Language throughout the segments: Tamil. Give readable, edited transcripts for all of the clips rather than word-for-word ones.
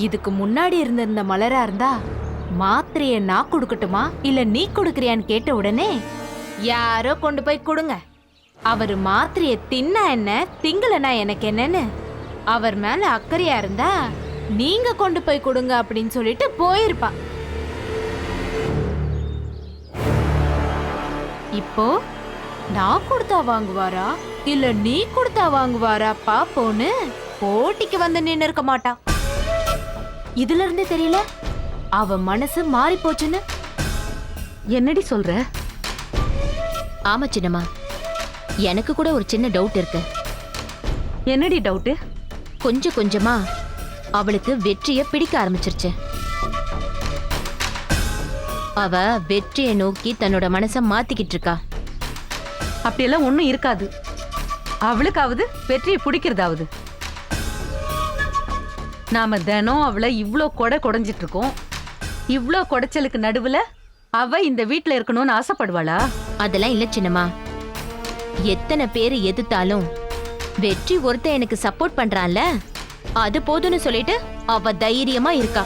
இதுக்கு முன்னாடி இருந்திருந்த மலரா இருந்தா மாத்திரைய நான் கொடுக்கட்டுமா இல்ல நீ கொடுக்கறியான்னு கேட்ட உடனே யாரோ கொண்டு போய் கொடுங்க, அவர் மாத்திரைய தின்னா என்ன திங்கலனா எனக்கு என்னன்னு அவர் மேல அக்கறையா இருந்தா நீங்க கொண்டு போய் கொடுங்க அப்படின்னு சொல்லிட்டு போயிருப்பா. இப்போ நான் கொடுத்தா வாங்குவாரா இல்ல நீ கொடுத்தா வாங்குவாரா பாப்போன்னு போட்டிக்கு வந்து நின்னு இருக்க மாட்டா. இதுல இருந்து தெரியல அவ மனசு மாறி போச்சுன்னு. என்னடி சொல்ற? ஆமா சின்னம்மா, எனக்கு கூட ஒரு சின்ன டவுட் இருக்கு. என்னடி டவுட்? கொஞ்சம் கொஞ்சமா அவளுக்கு வெற்றிய பிடிக்க ஆரம்பிச்சிருச்சு. அவ வெற்றியை நோக்கி தன்னோட மனச மாத்திக்கிட்டு இருக்கா. அப்படியெல்லாம் ஒண்ணும் இருக்காது. அவளுக்காவது வெற்றியை பிடிக்கிறதாவது. நாம தினம் அவளை இவ்ளோ கொடை கொடைஞ்சிட்டு இருக்கோம். இவ்ளோ கொடைச்சலுக்கு நடுவுல அவ இந்த வீட்டுல இருக்கணும்னு ஆசைப்படுவாளா? அதெல்லாம் இல்ல சின்னம்மா. எத்தனை பேரு எதிர்த்தாலும் வெற்றி ஒருத்த எனக்கு சப்போர்ட் பண்றான்ல, அது போதும்னு சொல்லிட்டு அவ தைரியமா இருக்கா.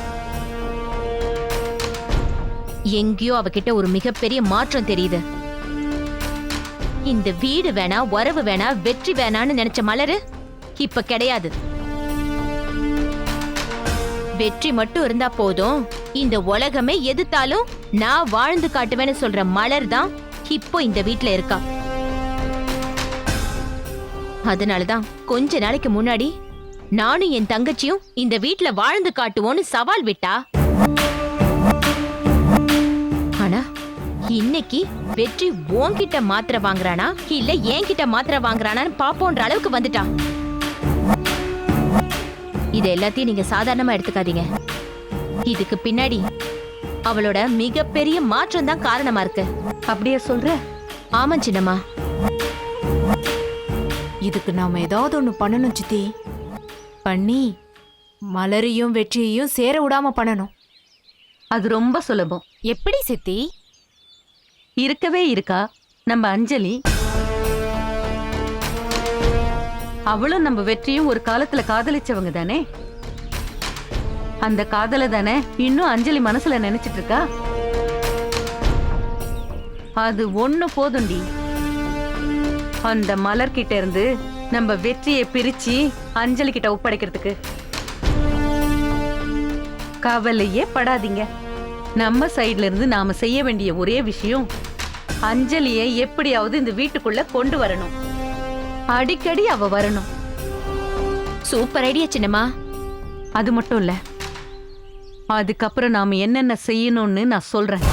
எங்கேயோ அவகிட்ட ஒரு மிகப்பெரிய மாற்றம் தெரியுது. இந்த வீடு வேணா, உறவு வேணா, வெற்றி வேணான்னு நினைச்ச மலரு இப்ப கிடையாது. வெற்றி மட்டும் இருந்தா போதும், இந்த உலகமே எதிர்த்தாலும் நான் வாழ்ந்து காட்டுவேன்னு சொல்ற மலர் தான் இப்போ இந்த வீட்ல இருக்கா. அதனாலதான் கொஞ்ச நாளைக்கு முன்னாடி நானும் என் தங்கச்சியும் இந்த வீட்ல வாழ்ந்து காட்டுவோன்னு சவால் விட்டா. ஆனா இன்னைக்கு வெற்றி உன்கிட்ட மாத்திரை வாங்குறானா இல்ல என்கிட்ட மாத்திரை வாங்குறானான்னு பாப்போன்ற அளவுக்கு வந்துட்டா. இது எல்லாத்தையும் நீங்க சாதாரணமா எடுத்துக்காதீங்க. இதுக்கு பின்னாடி அவளோட மிகப்பெரிய மாற்றம் தான் காரணமா இருக்கு. அப்படியே சொல்ற? ஆமா சின்னம்மா. இதுக்கு நாம ஏதாவது ஒண்ணு பண்ணணும் சித்தி. பண்ணி மலரையும் வெற்றியையும் சேர விடாம பண்ணணும். அது ரொம்ப சுலபம். எப்படி சித்தி? இருக்கவே இருக்கா நம்ம அஞ்சலி. அவளும் நம்ம வெற்றியும் ஒரு காலத்துல காதலிச்சவங்க தானே. அந்த காதல தானே இன்னும் அஞ்சலி மனசுல நினைச்சிட்டு இருக்கா. அது ஒண்ணு போதுண்டி. அந்த மலர் கிட்ட இருந்து நம்ம வெற்றியை பிரிச்சு அஞ்சலி கிட்ட ஒப்படைக்கிறதுக்கு. கவலையே படாதீங்க. நம்ம சைட்ல இருந்து நாம செய்ய வேண்டிய ஒரே விஷயம் அஞ்சலியை எப்படியாவது இந்த வீட்டுக்குள்ள கொண்டு வரணும். அடிக்கடி அவ வரணும். சூப்பர் ஐடியா சின்னம்மா. அது மட்டும் இல்ல, அதுக்கப்புறம் நாம என்னென்ன செய்யணும்னு நான் சொல்றேன்.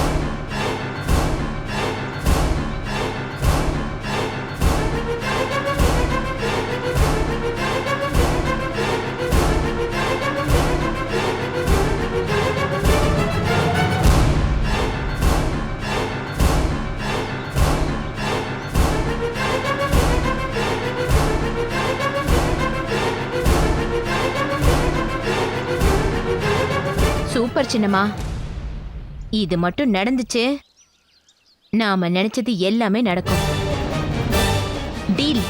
சூப்பர் சின்னம்மா. இது மட்டும் நடந்துச்சு, நாம நினைச்சது எல்லாமே நடக்கும். டீல்.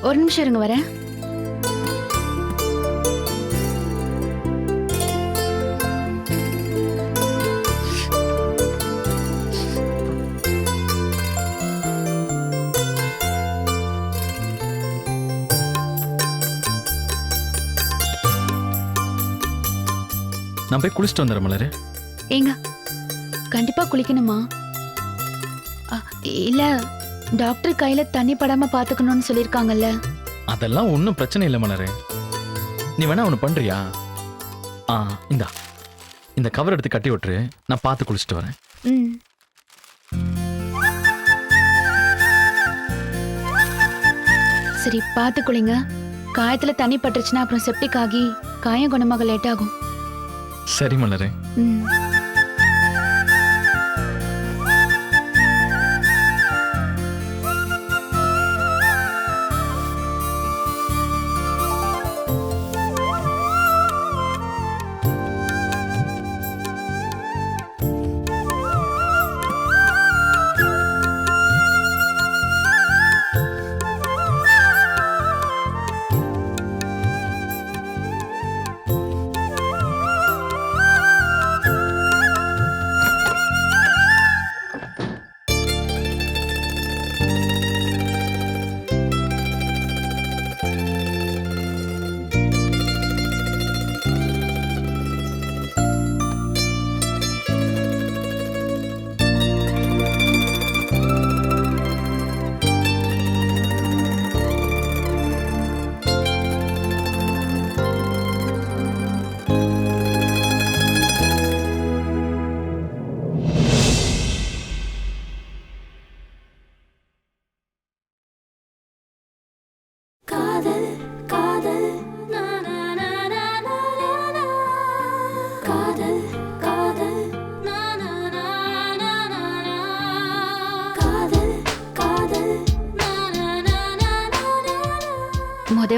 ஒரு நிமிஷம் இருங்க, வரேன். நான் போய் குளிச்சுட்டு வந்துடுறேன் மலரு. ஏங்க, கண்டிப்பா குளிக்கணுமா? இல்ல, டாக்டர் கையில தண்ணி படாம பாத்துக்கணும்னு சொல்லிருக்காங்கல்ல. அதெல்லாம் ஒன்றும் பிரச்சனை இல்லை மலரு. நீ வேணா ஒன்று பண்றியா? இந்தா இந்த கவர் எடுத்து கட்டி விட்டுரு, நான் பார்த்து குளிச்சுட்டு வரேன். சரி, பார்த்து குளிங்க. காயத்துல தண்ணி பட்டுருச்சுன்னா அப்புறம் செப்டிக் ஆகி காயம் குணமாக லேட் ஆகும். சரி மலரு.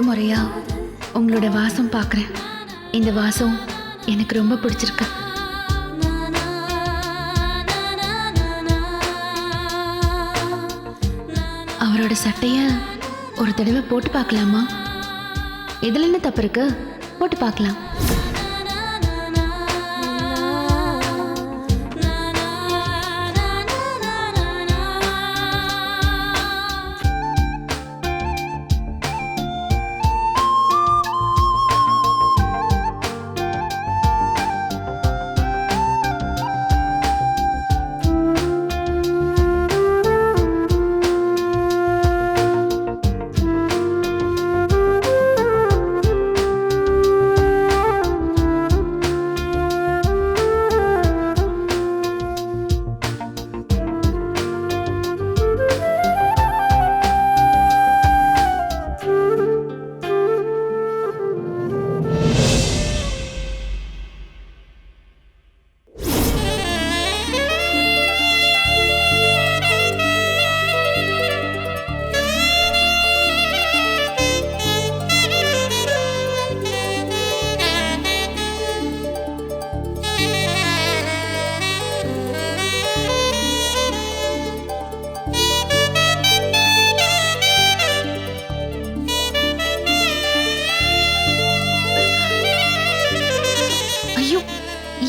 முறையா உங்களோட வாசம் பார்க்குறேன். இந்த வாசம் எனக்கு ரொம்ப பிடிச்சிருக்கு. அவரோட சட்டைய ஒரு தடவை போட்டு பார்க்கலாமா? இதுல என்ன தப்பு இருக்கு? போட்டு பார்க்கலாம்.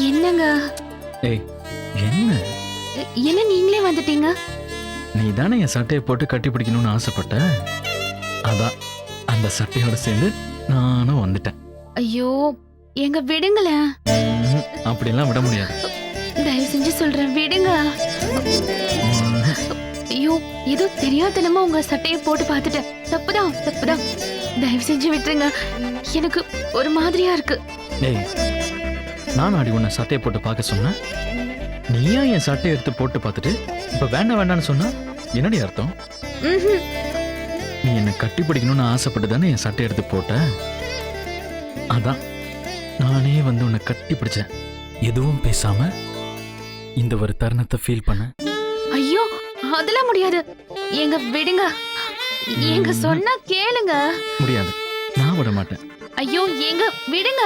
என்னங்க? ஏய் என்ன என்ன நீங்களே வந்துட்டீங்க? நீ தானே என் சட்டையை போட்டு கட்டி பிடிக்கணும்னு ஆசைப்பட்ட, அதான் அந்த சட்டையோட சேர்ந்து நானும் வந்துட்டேன். ஐயோ எங்க விடுங்களேன். அப்படியெல்லாம் விட முடியாது. தயவு செஞ்சு சொல்றேன், விடுங்க. ஐயோ ஏதோ தெரியாதனமா உங்க சட்டையை போட்டு பார்த்துட்டேன். தப்புதான் தப்புதான், தயவு செஞ்சு விட்டுருங்க. எனக்கு ஒரு மாதிரியா இருக்கு. ஏய் நான் அடி உன்னை சட்டையை போட்டு பார்க்க சொன்னேன், நீயா என் சட்டையை எடுத்து போட்டு பார்த்துட்டு இப்ப வேண்டாம் வேண்டாம்னு சொன்னா என்னடி அர்த்தம்? நீ என்னை கட்டி பிடிக்கணும்னு ஆசைப்பட்டு தானே என் சட்டையை எடுத்து போட்ட, அதான் நானே வந்து உன்னை கட்டி பிடிச்சேன். எதுவும் பேசாம இந்த ஒரு தருணத்தை ஃபீல் பண்ண. ஐயோ அதெல்லாம் முடியாது, எங்க விடுங்க. எங்க சொன்னா கேளுங்க. முடியாது, நான் விட மாட்டேன். ஐயோ எங்க விடுங்க.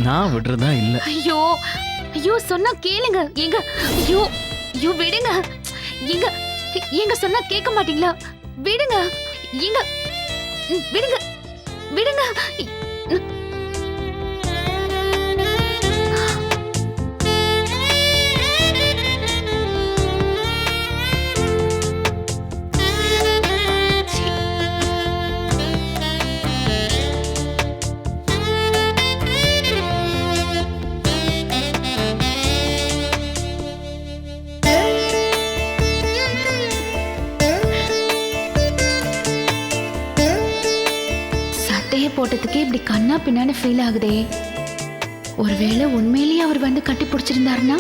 நான் விடுறதா இல்ல. ஐயோ ஐயோ சொன்னா கேளுங்க. எங்க ஐயோ ஐயோ விடுங்க. எங்க எங்க சொன்னா கேட்க மாட்டீங்களா? விடுங்க. எங்க விடுங்க விடுங்க. போட்டதுக்கே இப்படி கண்ணா பின்னான்னு ஃபீல் ஆகுதே. ஒருவேளை உண்மையிலேயே அவர் வந்து கட்டி பிடிச்சிருந்தாருன்னா?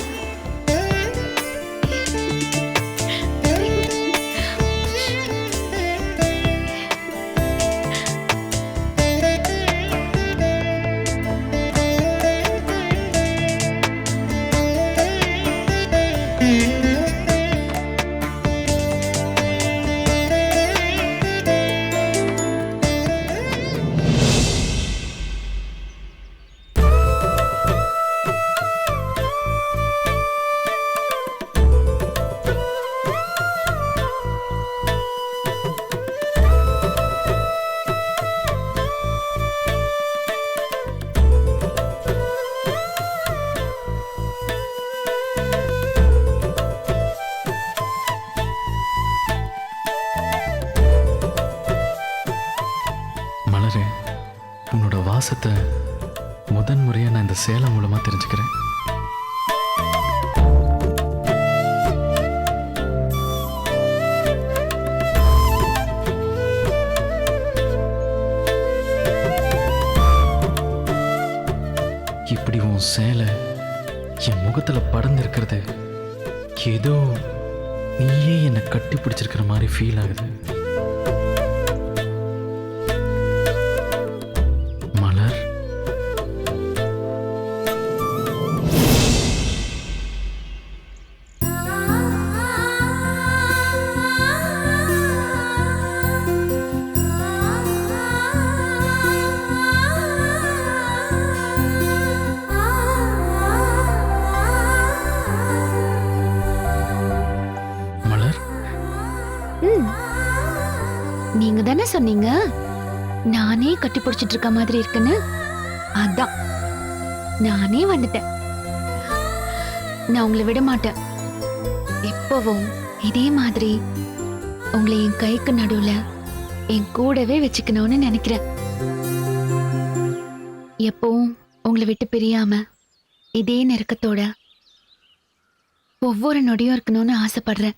உன்னோட வாசத்தை முதன் முறையா நான் இந்த சேலம் மூலமா தெரிஞ்சுக்கிறேன். இப்படி உன் சேலை என் முகத்துல படர்ந்து இருக்கிறது ஏதோ நீயே என்னை கட்டி பிடிச்சிருக்கிற மாதிரி ஃபீல் ஆகுது. நீங்க தானே சொன்னீங்க நானே கட்டி பிடிச்சிட்டு இருக்க மாதிரி இருக்குன்னு. அதான் நானே வந்துட்டேன். நான் உங்களை விட மாட்டேன். எப்பவும் இதே மாதிரி உங்களை என் கைக்கு நடுவுல என் கூடவே வச்சுக்கணும்னு நினைக்கிறேன். எப்பவும் உங்களை விட்டு பிரியாம இதே நெருக்கத்தோட ஒவ்வொரு நொடியும் இருக்கணும்னு ஆசைப்படுறேன்.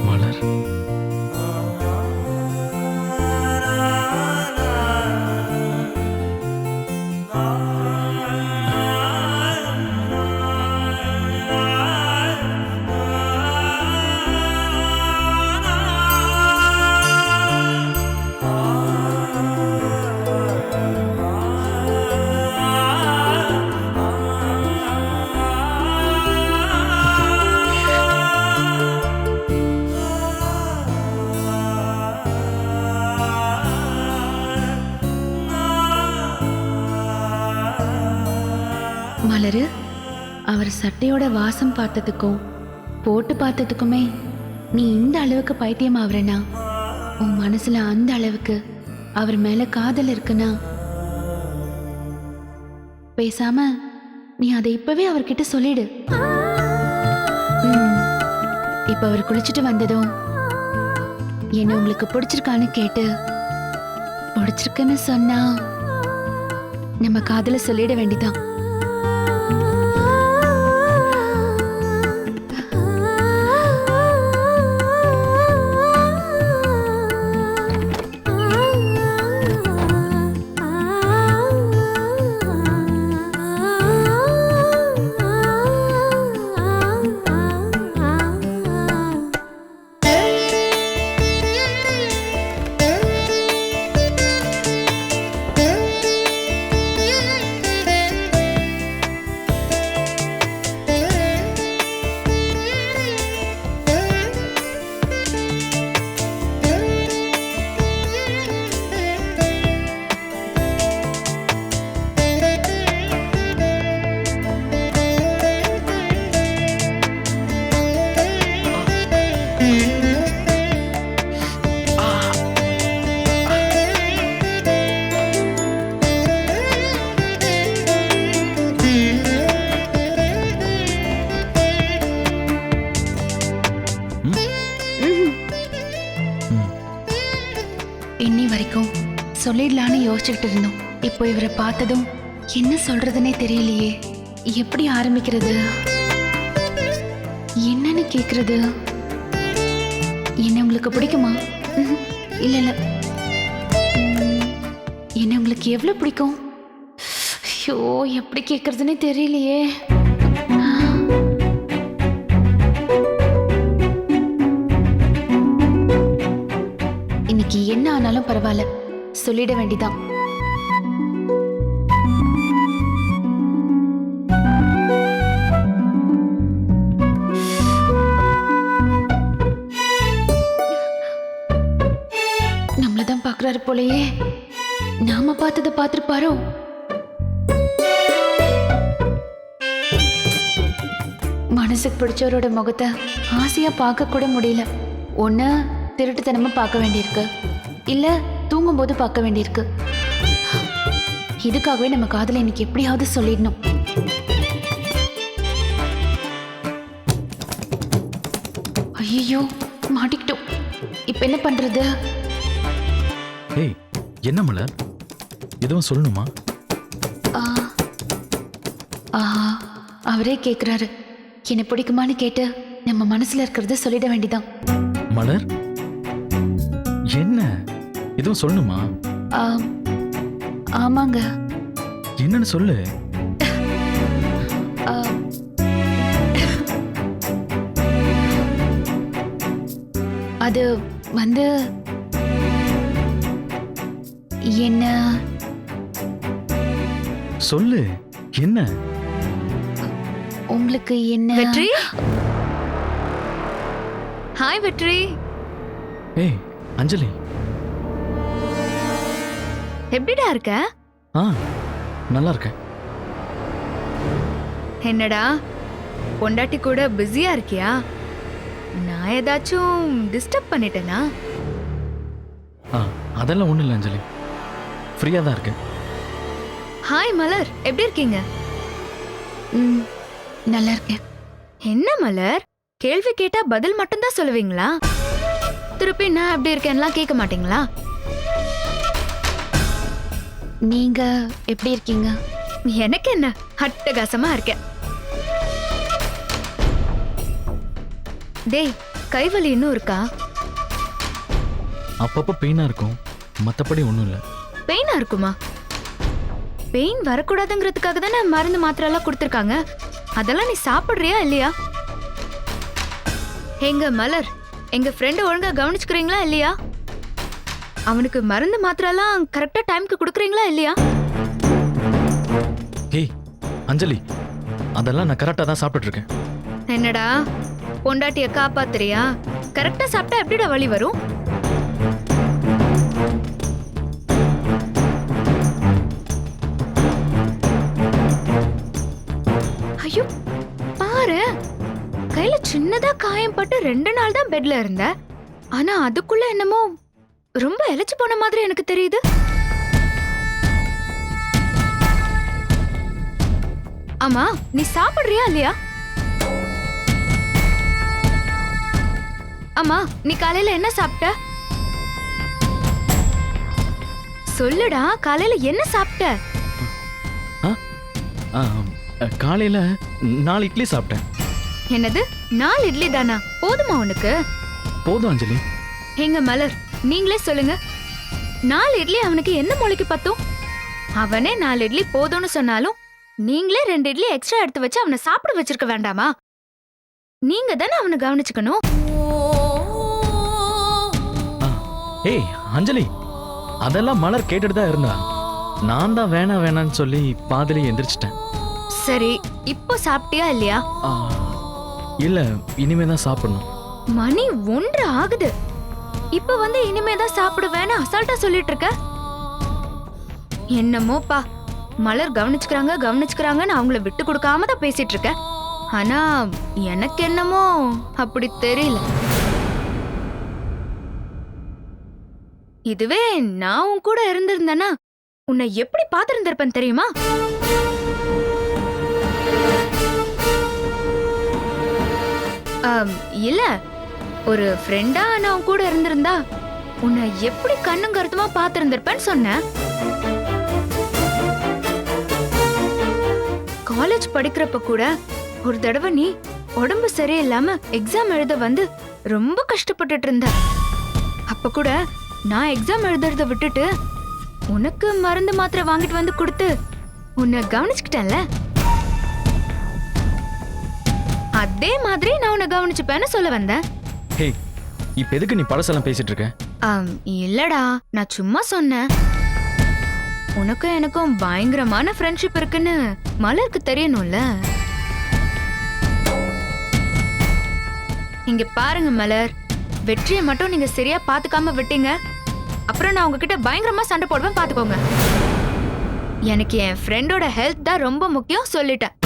மலர், மலரு, அவர் சட்டையோட வாசம் பார்த்ததுக்கும் போட்டு பார்த்ததுக்குமே நீ இந்த அளவுக்கு பைத்தியம் ஆவறனா, உன் மனசுல அந்த அளவுக்கு அவர் மேல காதல் இருக்குன்னா பேசாம நீ அதை இப்பவே அவர்கிட்ட சொல்லிடு. இப்ப அவர் குளிச்சுட்டு வந்ததும் என்ன உங்களுக்கு பிடிச்சிருக்கான்னு கேட்டு பிடிச்சிருக்குன்னு சொன்னா நம்ம காதல சொல்லிட வேண்டிதான். இன்னி வரைக்கும் சொல்லிடலான்னு யோசிச்சுக்கிட்டு இருந்தோம். இப்போ இவரை பார்த்ததும் என்ன சொல்றதுன்னே தெரியலையே. எப்படி ஆரம்பிக்கிறது, என்னன்னு கேக்குறது? என்ன உங்களுக்கு பிடிக்குமா? இல்ல இல்ல, என்ன உங்களுக்கு எவ்வளவு பிடிக்கும்? ஐயோ, எப்படி கேக்குறதுன்னே தெரியலையே. இன்னைக்கு என்ன ஆனாலும் பரவாயில்ல, சொல்லிட வேண்டிதான். நம்மளதான் பாக்குறாரு போலயே. நாம பார்த்ததை பார்த்திருப்பாரோ? மனசுக்கு பிடிச்சவரோட முகத்தை ஆசையா பார்க்க கூட முடியல. ஒண்ணு திருட்டுத்தனமா பார்க்க வேண்டியிருக்கு, இல்ல தூங்கும்போது பார்க்க வேண்டியிருக்கு. இதுக்காகவே நம்ம காதலை இன்னைக்கு எப்படியாவது சொல்லிடணும். ஐயோ, மாட்டிக்கிட்டோம். இப்ப என்ன பண்றது? ஏய், என்ன மலர், எதுவும் சொல்லணுமா? அவரே கேக்குறாரு. என்ன பிடிக்குமான்னு கேட்டு நம்ம மனசுல இருக்கிறத சொல்லிட வேண்டிதான். மலர், என்ன எதுவும் சொல்லணுமா? ஆமாங்க. என்னன்னு சொல்லு. அது வந்து என்ன சொல்லு. என்ன உங்களுக்கு என்ன? வெற்றி, ஹாய் வெற்றி. ஏய் அஞ்சலி, எப்படிடா இருக்க? ஆ நல்லா இருக்கேன். என்னடா பொண்டாட்டி கூட பிஸியா இருக்கியா? நான் ஏதாச்சும் டிஸ்டர்ப் பண்ணிட்டேனா? ஆ அதெல்லாம் ஒன்றும் இல்லை அஞ்சலி, ஃப்ரீயாக தான் இருக்கேன். ஹாய் மலர், எப்படி இருக்கீங்க? நல்லா இருக்கேன். என்ன மலர், கேள்வி கேட்டா பதில் மட்டும்தான் சொல்லுவீங்களா? திருப்பி நான் எப்படி இருக்கேன்லாம் கேட்க மாட்டீங்களா? நீங்க எப்படி இருக்கீங்க? எனக்கு என்ன, அட்டகாசமா இருக்கேன். டேய், கைவலி இன்னும் இருக்கா? அப்பப்போ பெயினாக இருக்கும், மற்றபடி ஒன்றும் இல்லை. பெயினா இருக்குமா? பெயின் வரக்கூடாதுங்கிறதுக்காக தானே மருந்து மாத்திரை எல்லாம் கொடுத்துருக்காங்க. அதெல்லாம் நீ சாப்பிடுறியா இல்லையா? எங்க மலர், எங்க ஃப்ரெண்ட் ஒழுங்கா கவனிச்சுக்கிறீங்களா இல்லையா? அவனுக்கு மருந்து மாத்திரை எல்லாம் கரெக்டா டைம்க்கு கொடுக்குறீங்களா இல்லையா? ஏய் அஞ்சலி, அதெல்லாம் நான் கரெக்டாக தான் சாப்பிட்டுட்டு இருக்கேன். என்னடா பொண்டாட்டிய காப்பாத்துறியா? கரெக்டா சாப்பிட்டா எப்படிடா வலி வரும்? ஐயோ பாரு, கையில சின்னதா காயம் பட்டு 2 நாள் தான் பெட்ல இருந்த. ஆனா அதுக்குள்ள என்னமோ ரொம்ப இளைச்சு போன மாதிரி எனக்கு தெரியுது. ஆமா, நீ சாப்பிடுறியா இல்லையா? அம்மா, நீ காலையில என்ன சாப்பிட்ட? சொல்லுடா, காலையில என்ன சாப்பிட்ட? காலையில் 4 இட்லி சாப்பிட்டேன். என்னது, 4 இட்லி தானா? போதுமா உனக்கு? போதும் அஞ்சலி. எங்க மலர், நீங்களே சொல்லுங்க, 4 இட்லி அவனுக்கு என்ன மூளைக்கு பத்தும்? அவனே 4 இட்லி போதும்னு சொன்னாலும் நீங்களே 2 இட்லி எக்ஸ்ட்ரா எடுத்து வச்சு அவனை சாப்பிட வச்சிருக்க வேண்டாமா? நீங்க தானே அவனை கவனிச்சுக்கணும். ஏய் அஞ்சலி, அதெல்லாம் மலர் கேட்டுட்டு தான் இருந்தா. நான் தான் வேணாம் வேணான்னு சொல்லி பாதிலே எந்திரிச்சிட்டேன். சரி, இப்போ சாப்பிட்டியா இல்லையா? இல்ல, இனிமே தான் சாப்பிடணும். மணி 1 ஆகுது. இப்ப வந்து இனிமேதான் சாப்பிடுவேன்னு அசால்ட்டா சொல்லிட்டு இருக்க. என்னமோப்பா, மலர் கவனிச்சுக்கிறாங்கன்னு அவங்கள விட்டு கொடுக்காம தான் பேசிட்டு இருக்க. ஆனா எனக்கு என்னமோ அப்படி தெரியல. இதுவே நான் உன் கூட இருந்திருந்தேன்னா உன்னை எப்படி பாத்திருந்திருப்பேன் தெரியுமா? இல்ல, ஒரு ஃப்ரெண்டா நான் உன் கூட இருந்திருந்தா உன்னை எப்படி கண்ணும் கருத்துமா பாத்திருந்திருப்பேன்னு சொன்னேன். காலேஜ் படிக்கிறப்ப கூட ஒரு தடவை நீ உடம்பு சரியில்லாம எக்ஸாம் எழுத வந்து ரொம்ப கஷ்டப்பட்டுட்டு இருந்த. அப்ப கூட நான் எக்ஸாம் எழுதுறத விட்டுட்டு உனக்கு மருந்து மாத்திரை வாங்கிட்டு வந்து கொடுத்து உன்னை கவனிச்சுக்கிட்டேன்ல. அதே மாதிரி நான் உன்னை கவனிச்சுப்பேன்னு சொல்ல வந்தேன். ஹே, இப்ப எதுக்கு நீ பழசெல்லாம் பேசிட்டு இருக்க? இல்லடா, நான் சும்மா சொன்னேன். உனக்கும் எனக்கும் பயங்கரமான ஃப்ரெண்ட்ஷிப் இருக்குன்னு மலருக்கு தெரியணும்ல. இங்க பாருங்க மலர், வெற்றியை மட்டும் நீங்க சரியா பாத்துக்காம விட்டீங்க, அப்புறம் நான் உங்ககிட்ட பயங்கரமா சண்டை போடுவேன், பாத்துக்கோங்க. எனக்கு என் ஃப்ரெண்டோட ஹெல்த் தான் ரொம்ப முக்கியம் சொல்லிட்டேன்.